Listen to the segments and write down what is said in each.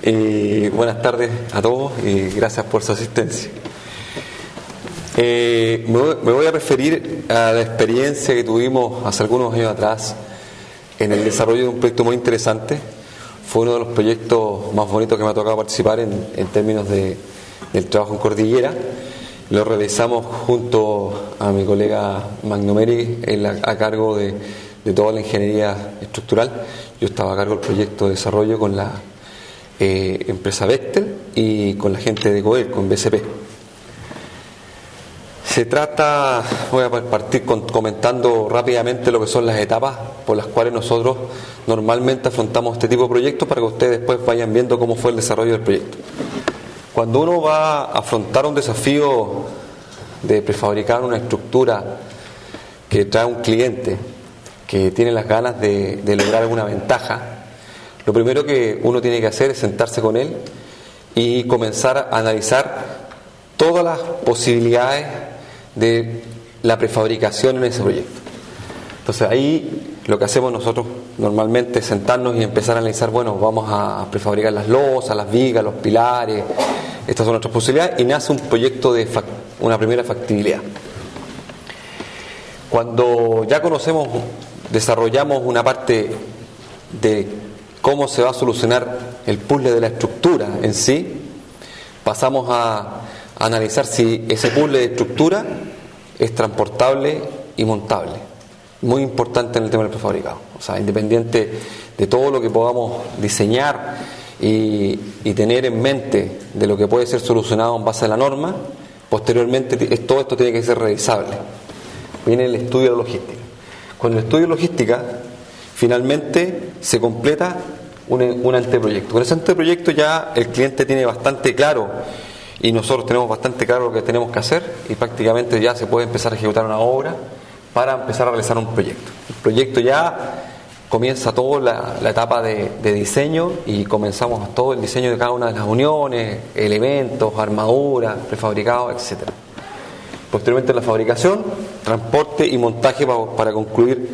Buenas tardes a todos y gracias por su asistencia. Me voy a referir a la experiencia que tuvimos hace algunos años atrás en el desarrollo de un proyecto muy interesante. Fue uno de los proyectos más bonitos que me ha tocado participar en términos del trabajo en Cordillera. Lo realizamos junto a mi colega Magnomeri a cargo de toda la ingeniería estructural. Yo estaba a cargo del proyecto de desarrollo con la empresa Bechtel y con la gente de Coel, con BCP. Voy a partir comentando rápidamente lo que son las etapas por las cuales nosotros normalmente afrontamos este tipo de proyectos para que ustedes después vayan viendo cómo fue el desarrollo del proyecto. Cuando uno va a afrontar un desafío de prefabricar una estructura que trae un cliente que tiene las ganas de lograr alguna ventaja, lo primero que uno tiene que hacer es sentarse con él y comenzar a analizar todas las posibilidades de la prefabricación en ese proyecto. Entonces ahí lo que hacemos nosotros normalmente es sentarnos y empezar a analizar, bueno, vamos a prefabricar las losas, las vigas, los pilares, estas son nuestras posibilidades, y nace un proyecto de una primera factibilidad. Cuando ya desarrollamos una parte de cómo se va a solucionar el puzzle de la estructura en sí, pasamos a analizar si ese puzzle de estructura es transportable y montable. Muy importante en el tema del prefabricado. O sea, independiente de todo lo que podamos diseñar y tener en mente de lo que puede ser solucionado en base a la norma, posteriormente todo esto tiene que ser revisable. Viene el estudio de logística. Con el estudio de logística, finalmente se completa un anteproyecto. Con ese anteproyecto ya el cliente tiene bastante claro y nosotros tenemos bastante claro lo que tenemos que hacer y prácticamente ya se puede empezar a ejecutar una obra para empezar a realizar un proyecto. El proyecto ya comienza toda la etapa de diseño y comenzamos todo el diseño de cada una de las uniones, elementos, armaduras, prefabricados, etc. Posteriormente la fabricación, transporte y montaje para concluir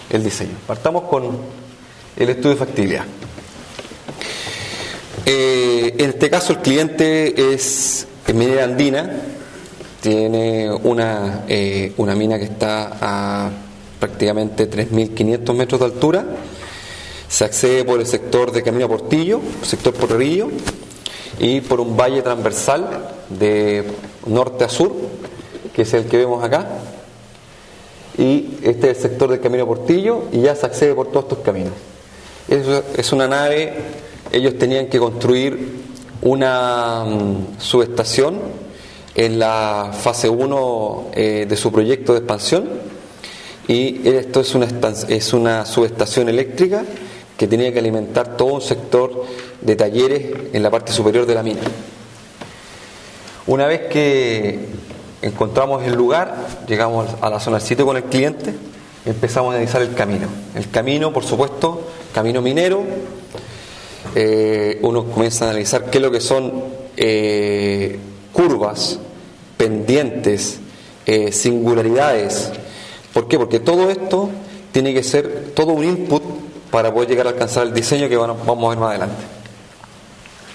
el diseño. Partamos con el estudio de factibilidad. En este caso el cliente es minera andina, tiene una mina que está a prácticamente 3.500 metros de altura, se accede por el sector de Camino a Portillo, sector Porrerillo, y por un valle transversal de norte a sur, que es el que vemos acá, y este es el sector del Camino a Portillo y ya se accede por todos estos caminos. Es una nave. Ellos tenían que construir una subestación en la fase 1 de su proyecto de expansión, y esto es una subestación eléctrica que tenía que alimentar todo un sector de talleres en la parte superior de la mina. Una vez que encontramos el lugar, llegamos a la zona del sitio con el cliente, empezamos a analizar el camino. El camino, por supuesto, camino minero. Uno comienza a analizar qué es lo que son curvas, pendientes, singularidades. ¿Por qué? Porque todo esto tiene que ser todo un input para poder llegar a alcanzar el diseño que vamos a ver más adelante.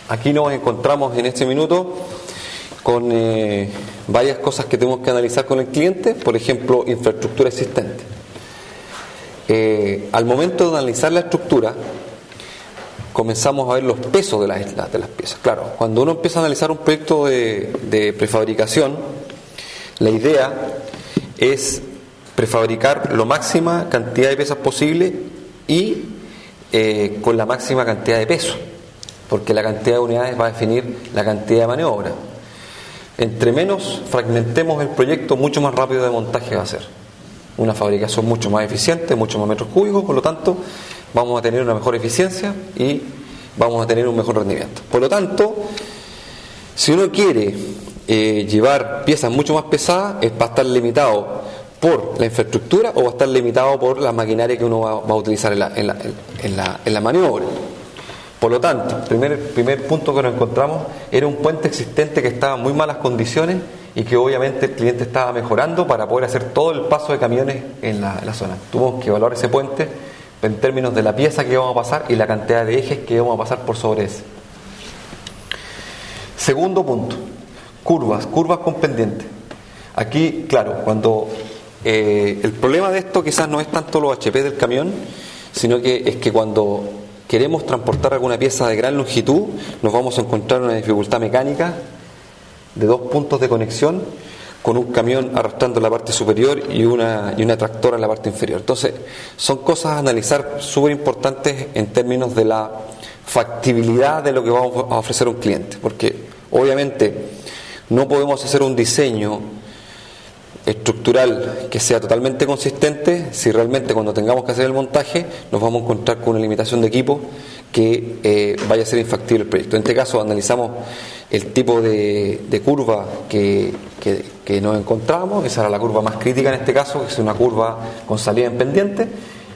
Aquí nos encontramos en este minuto con varias cosas que tenemos que analizar con el cliente, por ejemplo, infraestructura existente. Al momento de analizar la estructura, comenzamos a ver los pesos de las piezas. Claro, cuando uno empieza a analizar un proyecto de prefabricación, la idea es prefabricar la máxima cantidad de piezas posible y con la máxima cantidad de peso, porque la cantidad de unidades va a definir la cantidad de maniobra. Entre menos fragmentemos el proyecto, mucho más rápido de montaje va a ser. Una fabricación mucho más eficiente, mucho más metros cúbicos, por lo tanto vamos a tener una mejor eficiencia y vamos a tener un mejor rendimiento. Por lo tanto, si uno quiere llevar piezas mucho más pesadas, va a estar limitado por la infraestructura o va a estar limitado por la maquinaria que uno va a utilizar en la maniobra. Por lo tanto, el primer punto que nos encontramos era un puente existente que estaba en muy malas condiciones y que obviamente el cliente estaba mejorando para poder hacer todo el paso de camiones en la zona. Tuvimos que evaluar ese puente en términos de la pieza que íbamos a pasar y la cantidad de ejes que íbamos a pasar por sobre ese. Segundo punto, curvas con pendiente. Aquí, claro, cuando el problema de esto quizás no es tanto los HP del camión, sino que es que cuando queremos transportar alguna pieza de gran longitud, nos vamos a encontrar una dificultad mecánica de dos puntos de conexión, con un camión arrastrando la parte superior y una tractora en la parte inferior. Entonces, son cosas a analizar súper importantes en términos de la factibilidad de lo que vamos a ofrecer a un cliente, porque obviamente no podemos hacer un diseño estructural que sea totalmente consistente si realmente cuando tengamos que hacer el montaje nos vamos a encontrar con una limitación de equipo que vaya a ser infactible el proyecto. En este caso analizamos el tipo de curva que nos encontramos. Esa era la curva más crítica en este caso, que es una curva con salida en pendiente,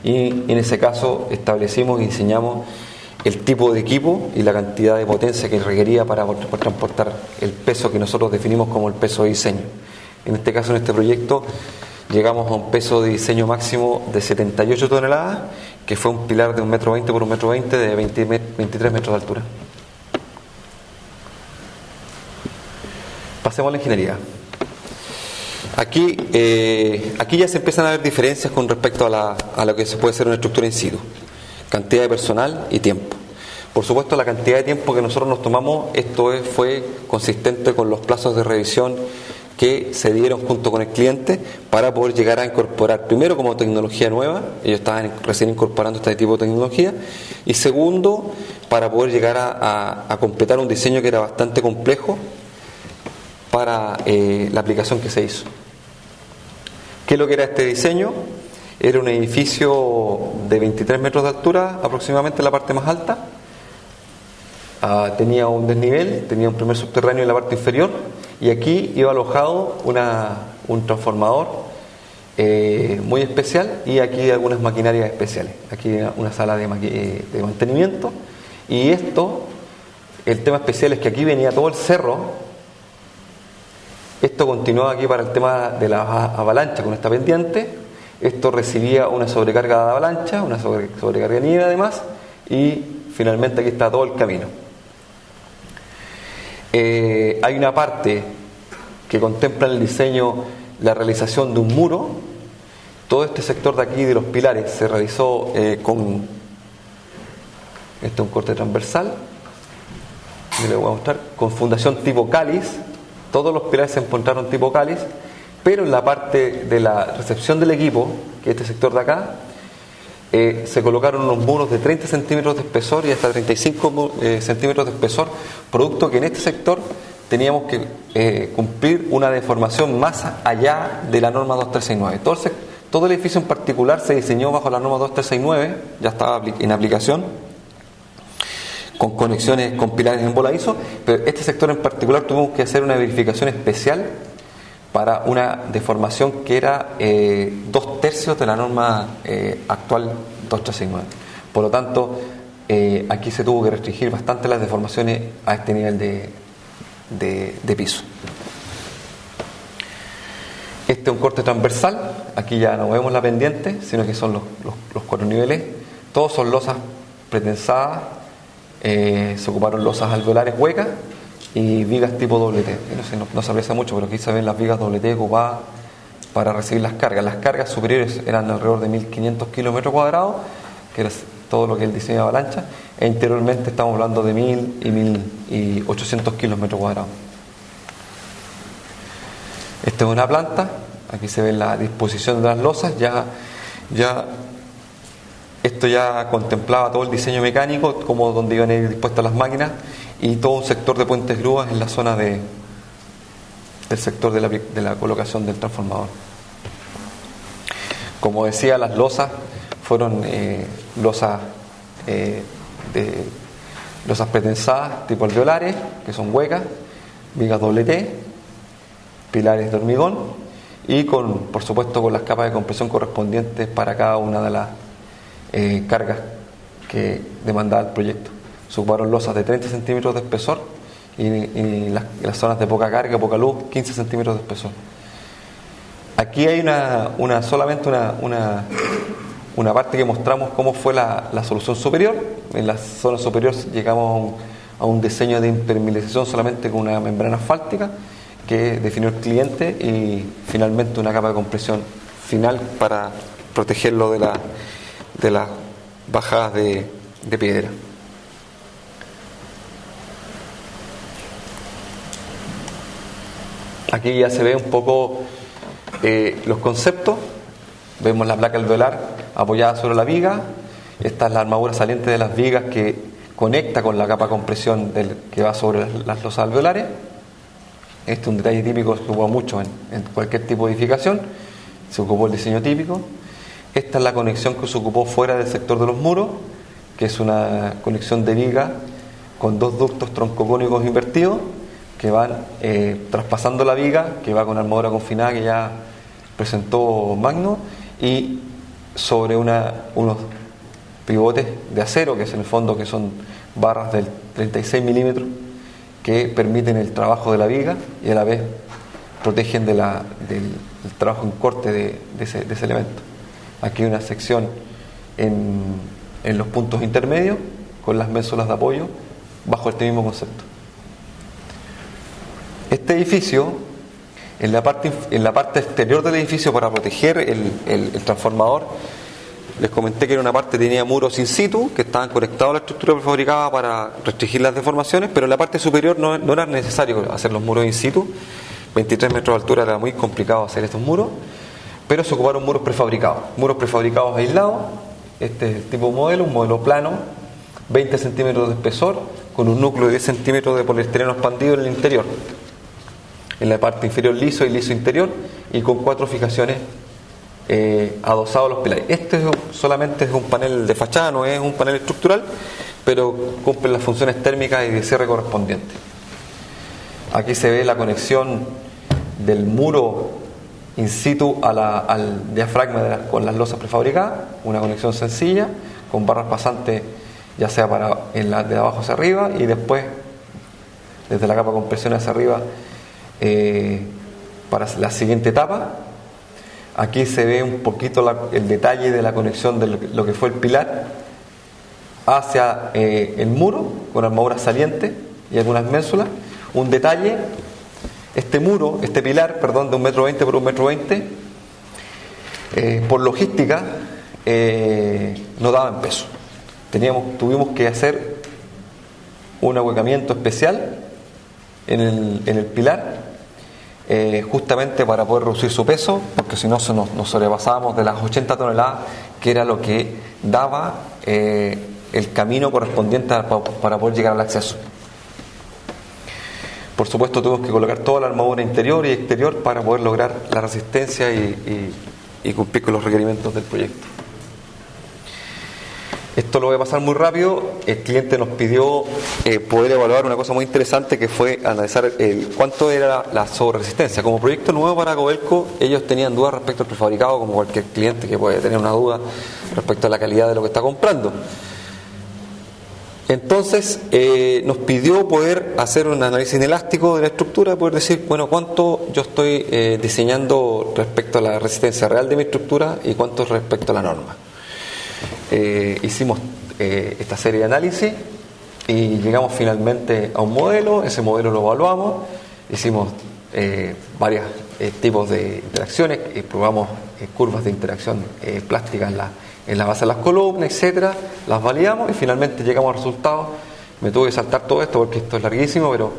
y en ese caso establecimos y diseñamos el tipo de equipo y la cantidad de potencia que requería para poder transportar el peso que nosotros definimos como el peso de diseño. En este caso, en este proyecto, llegamos a un peso de diseño máximo de 78 toneladas, que fue un pilar de 1,20 m por 1,20 m de 23 metros de altura. Pasemos a la ingeniería. Aquí ya se empiezan a ver diferencias con respecto a lo que se puede hacer una estructura in situ. Cantidad de personal y tiempo. Por supuesto, la cantidad de tiempo que nosotros nos tomamos, fue consistente con los plazos de revisión que se dieron junto con el cliente para poder llegar a incorporar, primero como tecnología nueva, ellos estaban recién incorporando este tipo de tecnología, y segundo, para poder llegar a completar un diseño que era bastante complejo para la aplicación que se hizo. ¿Qué es lo que era este diseño? Era un edificio de 23 metros de altura, aproximadamente la parte más alta. Tenía un desnivel, tenía un primer subterráneo en la parte inferior, y aquí iba alojado un transformador muy especial, y aquí algunas maquinarias especiales. Aquí una sala de mantenimiento, y el tema especial es que aquí venía todo el cerro. Esto continuaba aquí para el tema de la avalancha con esta pendiente. Esto recibía una sobrecarga de avalancha, una sobrecarga de nieve además, y finalmente aquí está todo el camino. Hay una parte que contempla en el diseño la realización de un muro. Todo este sector de aquí de los pilares se realizó con un corte transversal, le voy a mostrar, con fundación tipo cáliz. Todos los pilares se encontraron tipo cáliz, pero en la parte de la recepción del equipo, que es este sector de acá, se colocaron unos muros de 30 centímetros de espesor y hasta 35 centímetros de espesor, producto que en este sector teníamos que cumplir una deformación más allá de la norma 2369. Todo el edificio en particular se diseñó bajo la norma 2369, ya estaba en aplicación, con conexiones con pilares en voladizo, pero este sector en particular tuvimos que hacer una verificación especial para una deformación que era 2/3 de la norma actual 2369. Por lo tanto, aquí se tuvo que restringir bastante las deformaciones a este nivel de piso. Este es un corte transversal. Aquí ya no vemos la pendiente, sino que son los 4 niveles. Todos son losas pretensadas. Se ocuparon losas alveolares huecas y vigas tipo doble T. No se aprecia mucho, pero aquí se ven las vigas doble T ocupadas para recibir las cargas. Las cargas superiores eran alrededor de 1.500 kilómetros cuadrados, que era todo lo que es el diseño de avalancha, e interiormente estamos hablando de 1.000 y 1.800 kilómetros cuadrados. Esta es una planta. Aquí se ve la disposición de las losas. Esto ya contemplaba todo el diseño mecánico, como donde iban a ir dispuestas las máquinas, y todo un sector de puentes grúas en la zona del sector de la colocación del transformador. Como decía, las losas fueron losas pretensadas tipo alveolares, que son huecas, vigas doble T, pilares de hormigón, y por supuesto con las capas de compresión correspondientes para cada una de las cargas que demandaba el proyecto. Se ocuparon losas de 30 centímetros de espesor y las zonas de poca carga, poca luz, 15 centímetros de espesor. Aquí hay solamente una parte que mostramos cómo fue la solución superior. En la zona superior llegamos a un diseño de impermeabilización solamente con una membrana asfáltica que definió el cliente, y finalmente una capa de compresión final para protegerlo de las bajadas de piedra. Aquí ya se ve un poco los conceptos. Vemos la placa alveolar apoyada sobre la viga. Esta es la armadura saliente de las vigas que conecta con la capa de compresión que va sobre las losas alveolares. Este es un detalle típico que se ocupa mucho en cualquier tipo de edificación. Se ocupó el diseño típico. Esta es la conexión que se ocupó fuera del sector de los muros, que es una conexión de viga con dos ductos troncocónicos invertidos que van traspasando la viga, que va con armadura confinada que ya presentó Magno, y sobre unos pivotes de acero, que es en el fondo que son barras del 36 milímetros, que permiten el trabajo de la viga y a la vez protegen del trabajo en corte de ese elemento. Aquí hay una sección en los puntos intermedios con las ménsulas de apoyo bajo este mismo concepto. Este edificio, en la parte exterior del edificio, para proteger el transformador, les comenté que en una parte tenía muros in situ que estaban conectados a la estructura prefabricada para restringir las deformaciones, pero en la parte superior no era necesario hacer los muros in situ. 23 metros de altura era muy complicado hacer estos muros, pero se ocuparon muros prefabricados aislados. Este es el tipo de modelo, un modelo plano, 20 centímetros de espesor, con un núcleo de 10 centímetros de poliestireno expandido en el interior, en la parte inferior liso y liso interior, y con 4 fijaciones adosados a los pilares. Este solamente es un panel de fachada, no es un panel estructural, pero cumple las funciones térmicas y de cierre correspondientes. Aquí se ve la conexión del muro in situ al diafragma con las losas prefabricadas, una conexión sencilla con barras pasantes, ya sea de abajo hacia arriba, y después desde la capa de compresión hacia arriba para la siguiente etapa. Aquí se ve un poquito el detalle de la conexión de lo que fue el pilar hacia el muro con armadura saliente y algunas ménsulas. Un detalle: este pilar, de 1,20 metros por 1,20 m, por logística no daba en peso. Tuvimos que hacer un ahuecamiento especial en el pilar, justamente para poder reducir su peso, porque si no nos sobrepasábamos de las 80 toneladas, que era lo que daba el camino correspondiente para poder llegar al acceso. Por supuesto, tuvimos que colocar toda la armadura interior y exterior para poder lograr la resistencia y cumplir con los requerimientos del proyecto. Esto lo voy a pasar muy rápido. El cliente nos pidió poder evaluar una cosa muy interesante, que fue analizar cuánto era la sobreresistencia. Como proyecto nuevo para Codelco, ellos tenían dudas respecto al prefabricado, como cualquier cliente que puede tener una duda respecto a la calidad de lo que está comprando. Entonces nos pidió poder hacer un análisis inelástico de la estructura, poder decir, bueno, cuánto yo estoy diseñando respecto a la resistencia real de mi estructura y cuánto respecto a la norma. Hicimos esta serie de análisis y llegamos finalmente a un modelo. Ese modelo lo evaluamos, hicimos varios tipos de interacciones, probamos curvas de interacción plásticas en la base de las columnas, etcétera, las validamos y finalmente llegamos a resultados. Me tuve que saltar todo esto porque esto es larguísimo, pero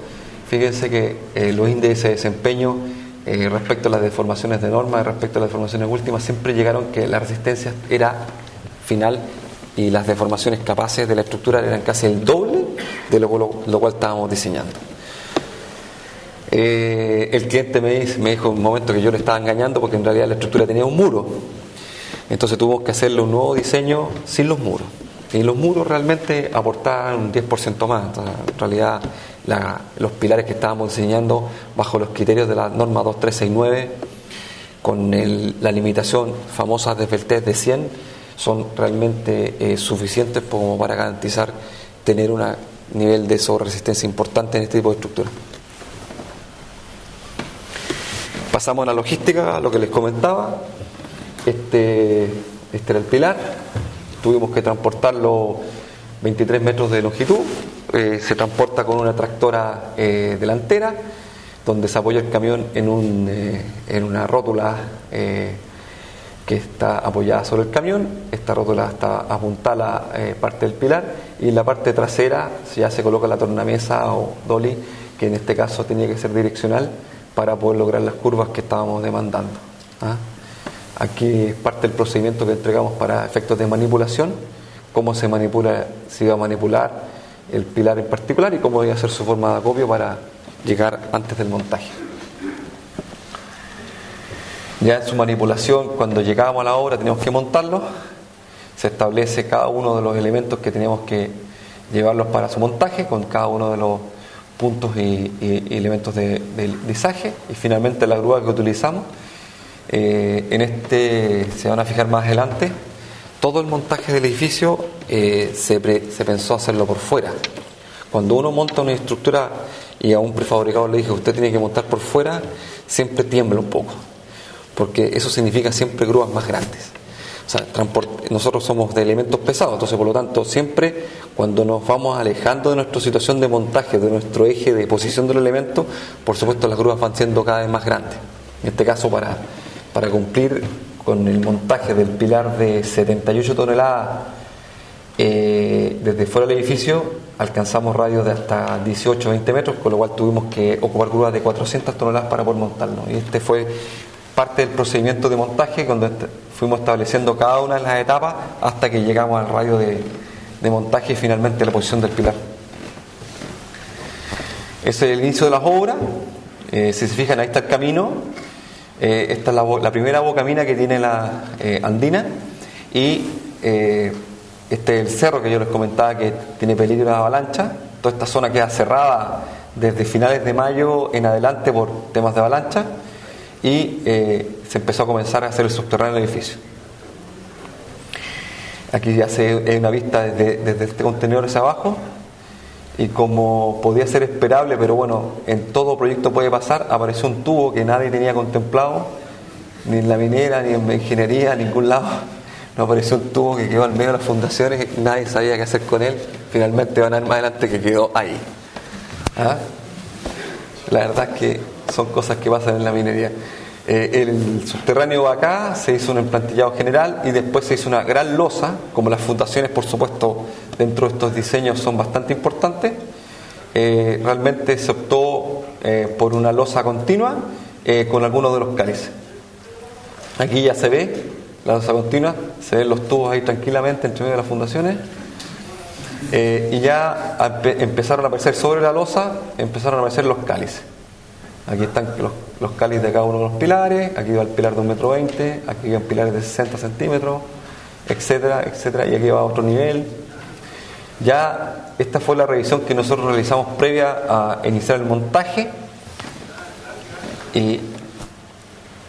fíjense que los índices de desempeño respecto a las deformaciones de norma y respecto a las deformaciones últimas siempre llegaron que la resistencia era final y las deformaciones capaces de la estructura eran casi el doble de lo cual estábamos diseñando. El cliente me dijo en un momento que yo le estaba engañando, porque en realidad la estructura tenía un muro. Entonces tuvimos que hacerle un nuevo diseño sin los muros, y los muros realmente aportaban un 10% más. Entonces, en realidad los pilares que estábamos diseñando bajo los criterios de la norma 2369, con la limitación famosa de Beltès de 100, son realmente suficientes como para garantizar tener un nivel de sobreresistencia importante en este tipo de estructura. Pasamos a la logística, a lo que les comentaba. Este era el pilar. Tuvimos que transportarlo 23 metros de longitud se transporta con una tractora delantera, donde se apoya el camión en una rótula que está apoyada sobre el camión. Esta rótula está apuntada a la parte del pilar, y en la parte trasera ya se coloca la tornamesa o dolly, que en este caso tenía que ser direccional para poder lograr las curvas que estábamos demandando. Aquí es parte del procedimiento que entregamos para efectos de manipulación, cómo se manipula, se iba a manipular el pilar en particular y cómo iba a ser su forma de acopio para llegar antes del montaje. Ya en su manipulación, cuando llegábamos a la obra teníamos que montarlo, se establece cada uno de los elementos que teníamos que llevarlos para su montaje, con cada uno de los puntos y elementos del lizaje, y finalmente la grúa que utilizamos. Se van a fijar más adelante, todo el montaje del edificio se pensó hacerlo por fuera. Cuando uno monta una estructura y a un prefabricado le dije usted tiene que montar por fuera, siempre tiembla un poco, porque eso significa siempre grúas más grandes. O sea, nosotros somos de elementos pesados, entonces por lo tanto siempre cuando nos vamos alejando de nuestra situación de montaje, de nuestro eje de posición del elemento, por supuesto las grúas van siendo cada vez más grandes. En este caso para cumplir con el montaje del pilar de 78 toneladas desde fuera del edificio, alcanzamos radios de hasta 18 o 20 metros, con lo cual tuvimos que ocupar grúas de 400 toneladas para poder montarlo. Y este fue parte del procedimiento de montaje, cuando fuimos estableciendo cada una de las etapas hasta que llegamos al radio de montaje y finalmente la posición del pilar. Ese es el inicio de las obras. Si se fijan, ahí está el camino. Esta es la primera bocamina que tiene la andina, y este es el cerro que yo les comentaba que tiene peligro de avalancha. Toda esta zona queda cerrada desde finales de mayo en adelante por temas de avalancha, y se empezó a comenzar a hacer el subterráneo del edificio. Aquí ya se hay una vista desde este contenedor hacia abajo, y como podía ser esperable, pero bueno, en todo proyecto puede pasar, apareció un tubo que nadie tenía contemplado, ni en la minera, ni en la ingeniería, en ningún lado. No, apareció un tubo que quedó al medio de las fundaciones, nadie sabía qué hacer con él. Finalmente van a ver más adelante que quedó ahí. La verdad es que son cosas que pasan en la minería. El subterráneo acá se hizo un emplantillado general y después se hizo una gran losa. Como las fundaciones, por supuesto, dentro de estos diseños son bastante importantes, realmente se optó por una losa continua con algunos de los cálices. Aquí ya se ve la losa continua, se ven los tubos ahí tranquilamente entre medio de las fundaciones, y ya empezaron a aparecer sobre la losa, empezaron a aparecer los cálices. Aquí están los cálices de cada uno de los pilares. Aquí va el pilar de 1,20 m, aquí van pilares de 60 centímetros, etcétera, etcétera, y aquí va a otro nivel. Ya esta fue la revisión que nosotros realizamos previa a iniciar el montaje, y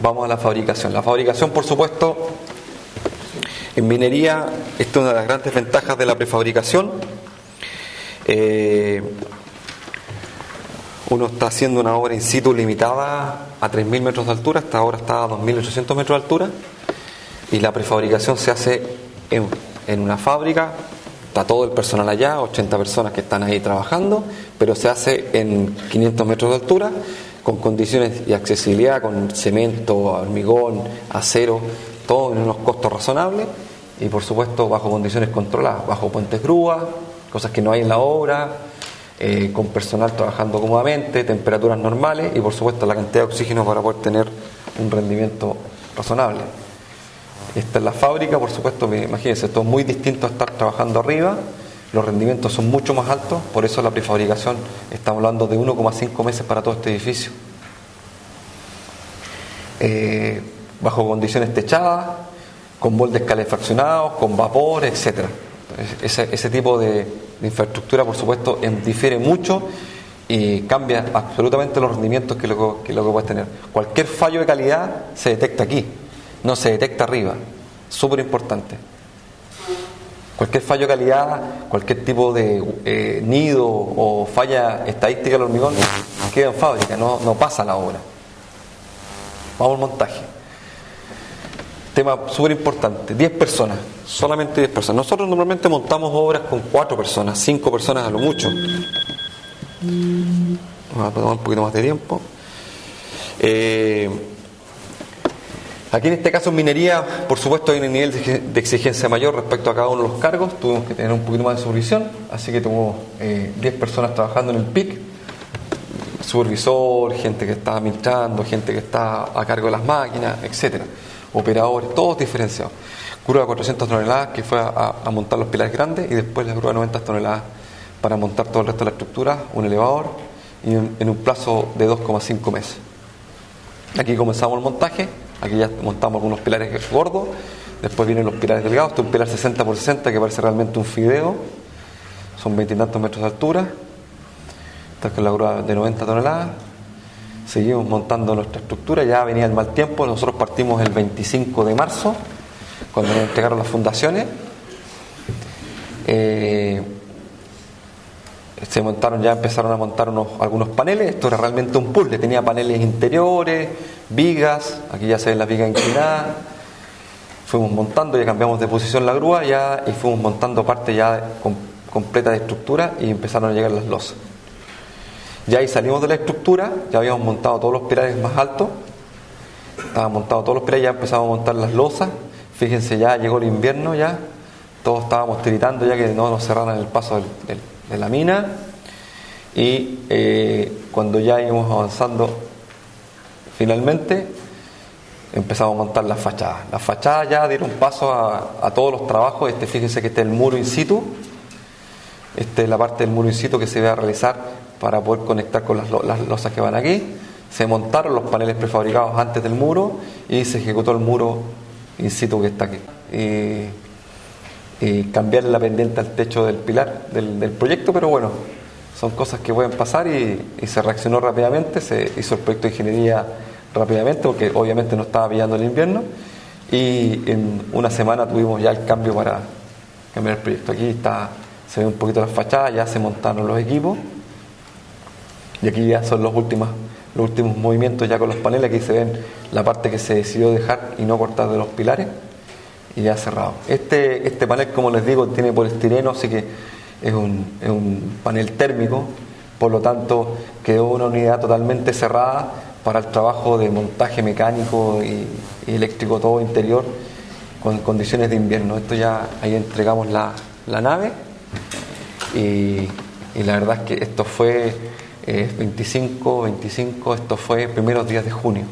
vamos a la fabricación. La fabricación, por supuesto, en minería, esta es una de las grandes ventajas de la prefabricación. Uno está haciendo una obra in situ limitada a 3.000 metros de altura, esta obra está a 2.800 metros de altura, y la prefabricación se hace en una fábrica. Está todo el personal allá, 80 personas que están ahí trabajando, pero se hace en 500 metros de altura, con condiciones y accesibilidad, con cemento, hormigón, acero, todo en unos costos razonables, y por supuesto bajo condiciones controladas, bajo puentes grúas, cosas que no hay en la obra, con personal trabajando cómodamente, temperaturas normales y por supuesto la cantidad de oxígeno para poder tener un rendimiento razonable. Esta es la fábrica, por supuesto, imagínense, esto es muy distinto a estar trabajando arriba, los rendimientos son mucho más altos, por eso la prefabricación, estamos hablando de 1,5 meses para todo este edificio. Bajo condiciones techadas, con moldes calefaccionados, con vapor, etcétera. Ese tipo de infraestructura, por supuesto, difiere mucho y cambia absolutamente los rendimientos que lo que puedes tener. Cualquier fallo de calidad se detecta aquí, no se detecta arriba. Súper importante. Cualquier fallo de calidad, cualquier tipo de nido o falla estadística del hormigón queda en fábrica, no pasa a la obra. Vamos al montaje. tema súper importante, 10 personas, solamente 10 personas. Nosotros normalmente montamos obras con 4 personas, 5 personas a lo mucho. Vamos a tomar un poquito más de tiempo. Aquí en este caso en minería, por supuesto hay un nivel de exigencia mayor respecto a cada uno de los cargos, tuvimos que tener un poquito más de supervisión, así que tuvimos 10 personas trabajando en el PIC, supervisor, gente que está administrando, gente que está a cargo de las máquinas, etcétera, operadores, todos diferenciados. Grúa de 400 toneladas que fue a montar los pilares grandes, y después la grúa de 90 toneladas para montar todo el resto de la estructura, un elevador, y en un plazo de 2,5 meses. Aquí comenzamos el montaje. Aquí ya montamos algunos pilares gordos, después vienen los pilares delgados. Este es un pilar 60 por 60 que parece realmente un fideo, son 20 y tantos metros de altura. Esta es la grúa de 90 toneladas. Seguimos montando nuestra estructura, ya venía el mal tiempo, nosotros partimos el 25 de marzo, cuando nos entregaron las fundaciones. Se montaron, ya empezaron a montar algunos paneles. Esto era realmente un puzzle, tenía paneles interiores, vigas, aquí ya se ven las vigas inclinadas. Fuimos montando, ya cambiamos de posición la grúa ya, y fuimos montando parte ya completa de estructura, y empezaron a llegar las losas. Ya ahí salimos de la estructura, ya habíamos montado todos los pilares más altos, estaban montados todos los pilares, ya empezamos a montar las losas. Fíjense, ya llegó el invierno, ya todos estábamos tiritando ya que no nos cerraran el paso de la mina, y cuando ya íbamos avanzando finalmente empezamos a montar las fachadas. Las fachadas ya dieron paso a todos los trabajos. Fíjense que este es el muro in situ, esta es la parte del muro in situ que se va a realizar para poder conectar con las losas que van aquí. Se montaron los paneles prefabricados antes del muro y se ejecutó el muro in situ que está aquí, y cambiar la pendiente al techo del pilar del proyecto, pero bueno, son cosas que pueden pasar, y se reaccionó rápidamente, se hizo el proyecto de ingeniería rápidamente porque obviamente no estaba pillando el invierno, y en una semana tuvimos ya el cambio para cambiar el proyecto. Aquí se ve un poquito las fachadas, ya se montaron los equipos, y aquí ya son los últimos movimientos ya con los paneles. Aquí se ven la parte que se decidió dejar y no cortar de los pilares, y ya cerrado. Este panel, como les digo, tiene poliestireno, así que es un panel térmico, por lo tanto quedó una unidad totalmente cerrada para el trabajo de montaje mecánico y eléctrico, todo interior, con condiciones de invierno. Esto ya, ahí entregamos la nave, y la verdad es que esto fue 25, esto fue primeros días de junio,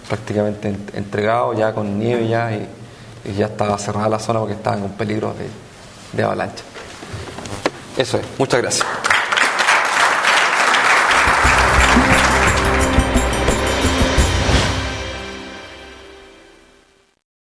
prácticamente entregado ya con nieve ya, y ya estaba cerrada la zona porque estaban con peligro de avalancha. Eso es, muchas gracias.